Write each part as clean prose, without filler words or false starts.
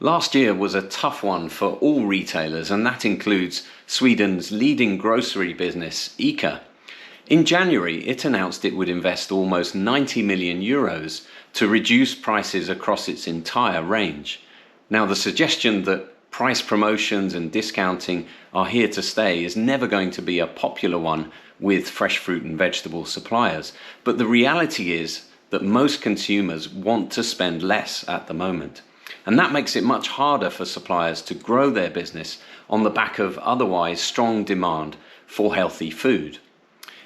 Last year was a tough one for all retailers, and that includes Sweden's leading grocery business, ICA. In January, it announced it would invest almost 90 million euros to reduce prices across its entire range. Now, the suggestion that price promotions and discounting are here to stay is never going to be a popular one with fresh fruit and vegetable suppliers, but the reality is that most consumers want to spend less at the moment. And that makes it much harder for suppliers to grow their business on the back of otherwise strong demand for healthy food.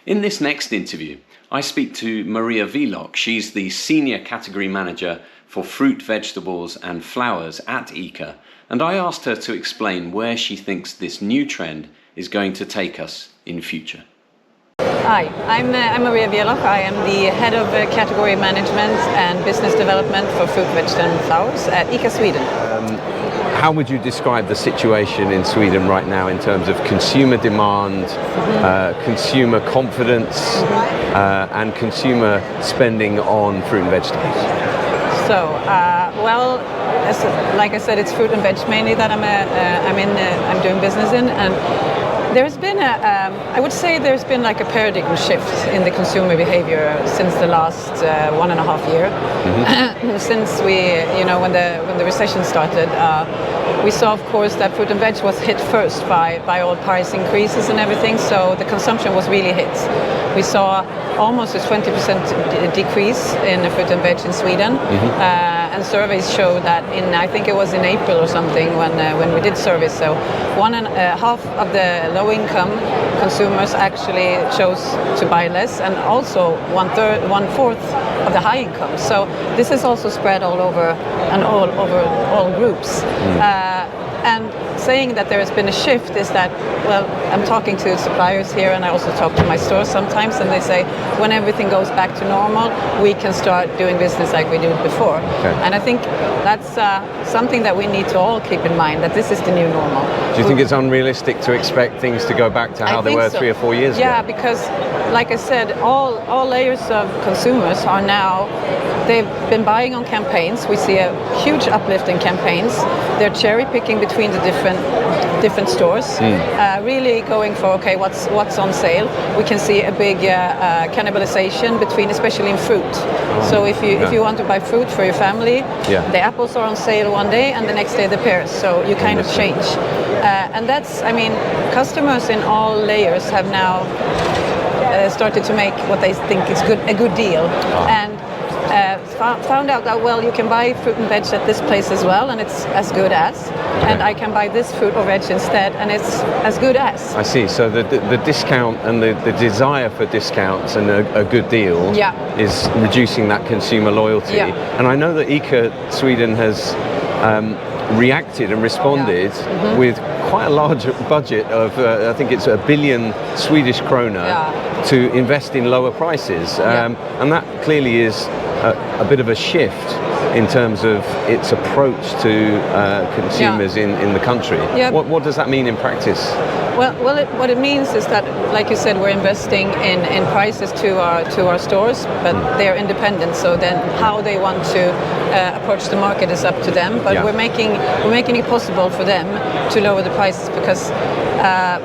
In this next interview, I speak to Maria Wieloch. She's the Senior Category Manager for Fruit, Vegetables and Flowers at ICA. And I asked her to explain where she thinks this new trend is going to take us in future. Hi, I'm Maria Wieloch. I am the Head of Category Management and Business Development for Fruit, Vegetables and Flowers at ICA Sweden. How would you describe the situation in Sweden right now in terms of consumer demand, consumer confidence, and consumer spending on fruit and vegetables? So, like I said, it's fruit and veg mainly that I'm doing business in, and there's been I would say there's been like a paradigm shift in the consumer behavior since the last 1.5 years. Since when the recession started, we saw, of course, that fruit and veg was hit first by all price increases and everything. So the consumption was really hit. We saw almost a 20% decrease in the fruit and veg in Sweden. And surveys show that I think it was in April or something when we did surveys. So half of the low-income consumers actually chose to buy less, and also 1/4 of the high income. So this is also spread all over and all over all groups. And saying that there has been a shift is that, well, I'm talking to suppliers here, and I also talk to my stores sometimes, and they say when everything goes back to normal, we can start doing business like we did before. Okay. And I think that's something that we need to all keep in mind, that this is the new normal. Do you think it's unrealistic to expect things to go back to how they were 3 or 4 years ago? Yeah, because like I said, all layers of consumers are now, they've been buying on campaigns. We see a huge uplift in campaigns. They're cherry picking between the different stores, really going for, okay, what's on sale. We can see a big cannibalization between, especially in fruit. So if you want to buy fruit for your family, the apples are on sale one day and the next day the pears. So you kind of change. And that's, customers in all layers have now started to make what they think is a good deal. And found out that, well, you can buy fruit and veg at this place as well, and it's as good as, and I can buy this fruit or veg instead, and it's as good as. I see. So the discount and the desire for discounts and a good deal is reducing that consumer loyalty. And I know that ICA Sweden has reacted and responded with quite a large budget of, I think it's 1 billion Swedish krona to invest in lower prices. And that clearly is a bit of a shift in terms of its approach to consumers in the country. What does that mean in practice? Well, what it means is that, like you said, we're investing in prices to our stores, but they're independent. So then, how they want to approach the market is up to them. But we're making it possible for them to lower the prices, because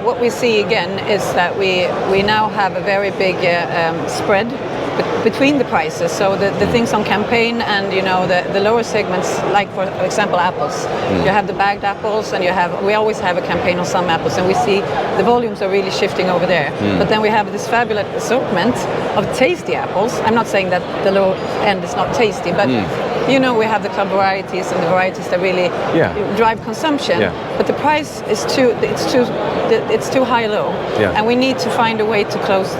what we see again is that we now have a very big spread between the prices. So the things on campaign and the lower segments, like for example apples, you have the bagged apples, and we always have a campaign on some apples, and we see the volumes are really shifting over there. But then we have this fabulous assortment of tasty apples. I'm not saying that the low end is not tasty, but we have the club varieties and the varieties that really drive consumption. But the price is too high low, and we need to find a way to close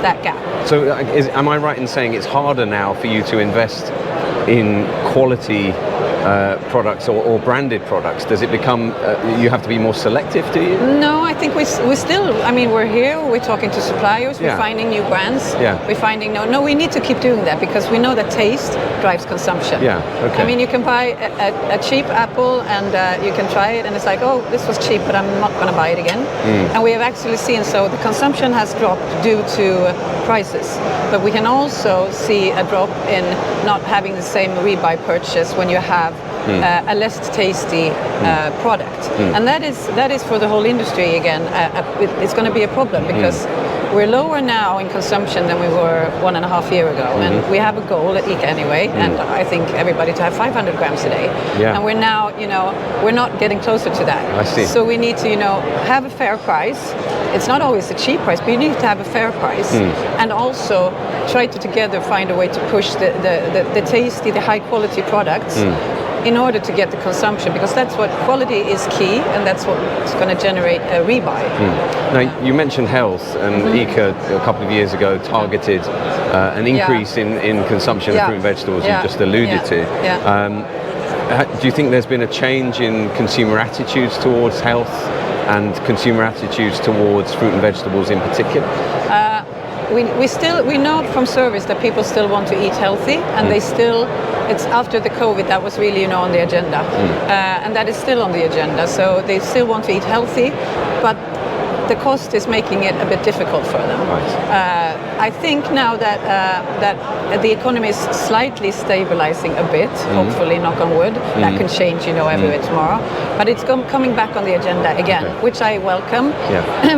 that gap. So am I right in saying it's harder now for you to invest in quality products or branded products? Does it become, you have to be more selective, do you? No, I think we still, we're here, we're talking to suppliers, we're finding new brands, we're finding, we need to keep doing that, because we know that taste drives consumption. You can buy a cheap apple and you can try it, and it's like, oh, this was cheap, but I'm not going to buy it again. And we have actually seen, so the consumption has dropped due to prices, but we can also see a drop in not having the same rebuy purchase when you have a less tasty product. And that is for the whole industry again. It's going to be a problem because we're lower now in consumption than we were 1.5 years ago, and we have a goal at ICA anyway, and I think everybody to have 500 grams a day. And we're now, we're not getting closer to that. I see. So we need to, have a fair price. It's not always a cheap price, but you need to have a fair price, and also try to together find a way to push the tasty, the high quality products. In order to get the consumption, because that's what quality is key, and that's what's going to generate a rebuy. Now, you mentioned health, and ICA a couple of years ago targeted an increase in consumption of fruit and vegetables. You just alluded to. Do you think there's been a change in consumer attitudes towards health and consumer attitudes towards fruit and vegetables in particular? We know from surveys that people still want to eat healthy, and it's after the COVID that was really on the agenda, and that is still on the agenda. So they still want to eat healthy, but the cost is making it a bit difficult for them. Right. I think now that the economy is slightly stabilizing a bit, hopefully, knock on wood, that can change, everywhere tomorrow. But it's coming back on the agenda again, which I welcome,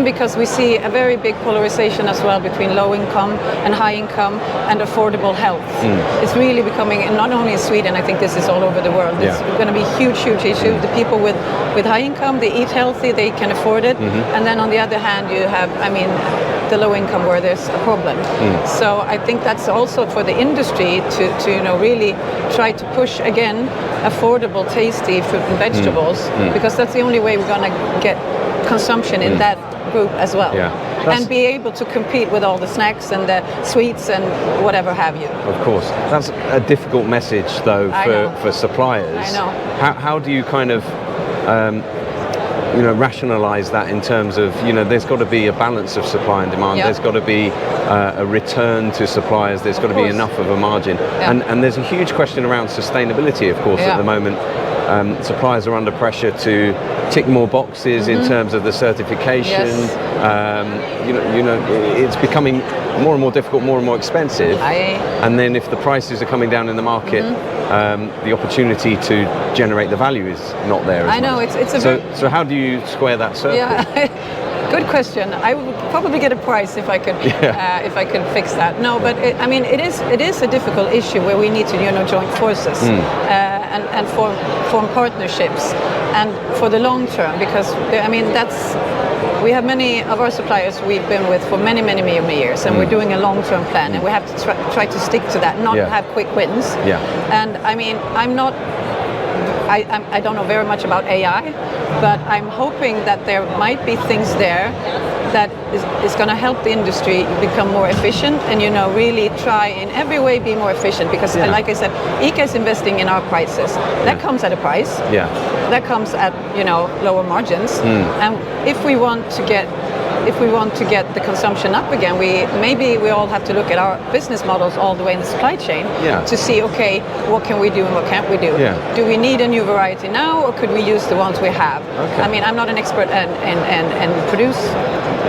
because we see a very big polarization as well between low income and high income and affordable health. It's really becoming, and not only in Sweden, I think this is all over the world. It's going to be a huge, huge issue. The people with high income, they eat healthy, they can afford it, and then on the other hand, you have, the low income where there's a problem. So I think that's also for the industry to really try to push again affordable, tasty fruit and vegetables, because that's the only way we're going to get consumption in that group as well. And be able to compete with all the snacks and the sweets and whatever have you. Of course. That's a difficult message though for suppliers. I know. How do you kind of rationalize that in terms of, there's got to be a balance of supply and demand. There's got to be a return to suppliers. There's got to be enough of a margin. And there's a huge question around sustainability, of course, at the moment. Suppliers are under pressure to tick more boxes in terms of the certification. It's becoming more and more difficult, more and more expensive. And then if the prices are coming down in the market, the opportunity to generate the value is not there. I know, it's a so how do you square that circle? Good question. I would probably get a price if I could fix that. No, but it is a difficult issue where we need to join forces and form partnerships, and for the long term, because we have many of our suppliers we've been with for many years, and we're doing a long-term plan, and we have to try to stick to that, not have quick wins. And I don't know very much about AI, but I'm hoping that there might be things there that is going to help the industry become more efficient, and really try in every way be more efficient, because like I said, ICA is investing in our prices. That comes at a price. That comes at lower margins. And if we want to get the consumption up again, we all have to look at our business models all the way in the supply chain to see, okay, what can we do and what can't we do? Do we need a new variety now, or could we use the ones we have? I'm not an expert in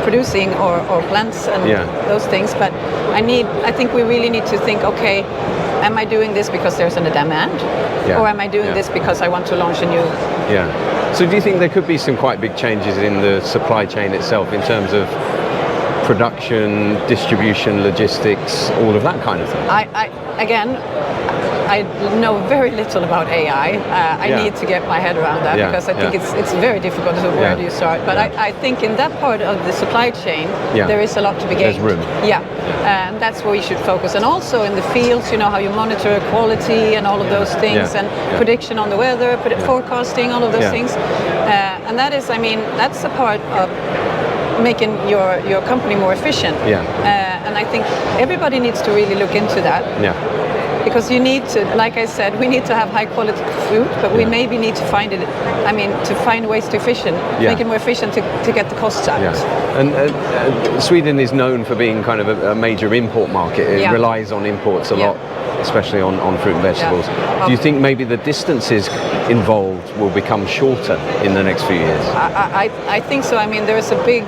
producing or plants and those things, but I think we really need to think, okay, am I doing this because there's a demand, or am I doing this because I want to launch a new? So do you think there could be some quite big changes in the supply chain itself in terms of production, distribution, logistics, all of that kind of thing? I know very little about AI. I need to get my head around that, because I think it's very difficult. So where do you start? But I think in that part of the supply chain, there is a lot to be gained. There's room. And that's where we should focus. And also in the fields, how you monitor quality and all of those things, and prediction on the weather, forecasting, all of those things. And that is, that's a part of making your company more efficient. And I think everybody needs to really look into that. Because you need to, like I said, we need to have high quality food, but we maybe need to find to find ways to make it more efficient to get the costs out. And Sweden is known for being kind of a major import market. It relies on imports a lot, especially on fruit and vegetables. Do you think maybe the distances involved will become shorter in the next few years? I think so. There is a big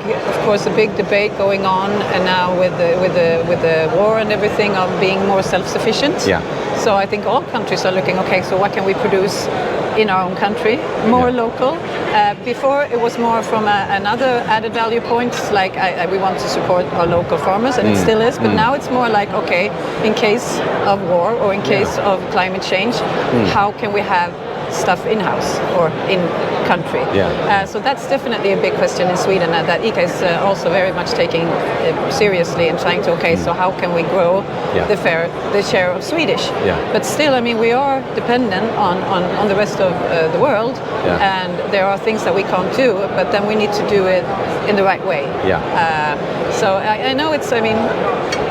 debate going on, and now with the war and everything, of being more self-sufficient. So I think all countries are looking, okay, so what can we produce in our own country, more local. Before it was more from another added value point, like we want to support our local farmers, and it still is, but now it's more like, okay, in case of war or in case of climate change, how can we have stuff in-house or in-country? So that's definitely a big question in Sweden, that ICA is also very much taking seriously and trying to, so how can we grow the share of Swedish? But still, I mean, we are dependent on the rest of the world, and there are things that we can't do, but then we need to do it in the right way. So I know it's, I mean,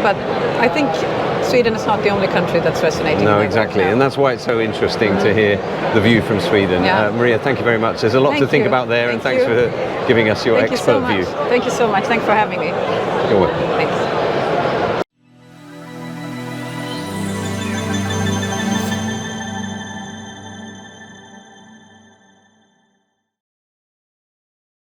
but I think Sweden is not the only country that's resonating. No, exactly, and that's why it's so interesting to hear the view from Sweden. Maria, thank you very much. There's a lot to think about there, and thanks for giving us your expert view. Thank you so much. Thanks for having me. You're welcome. Thanks.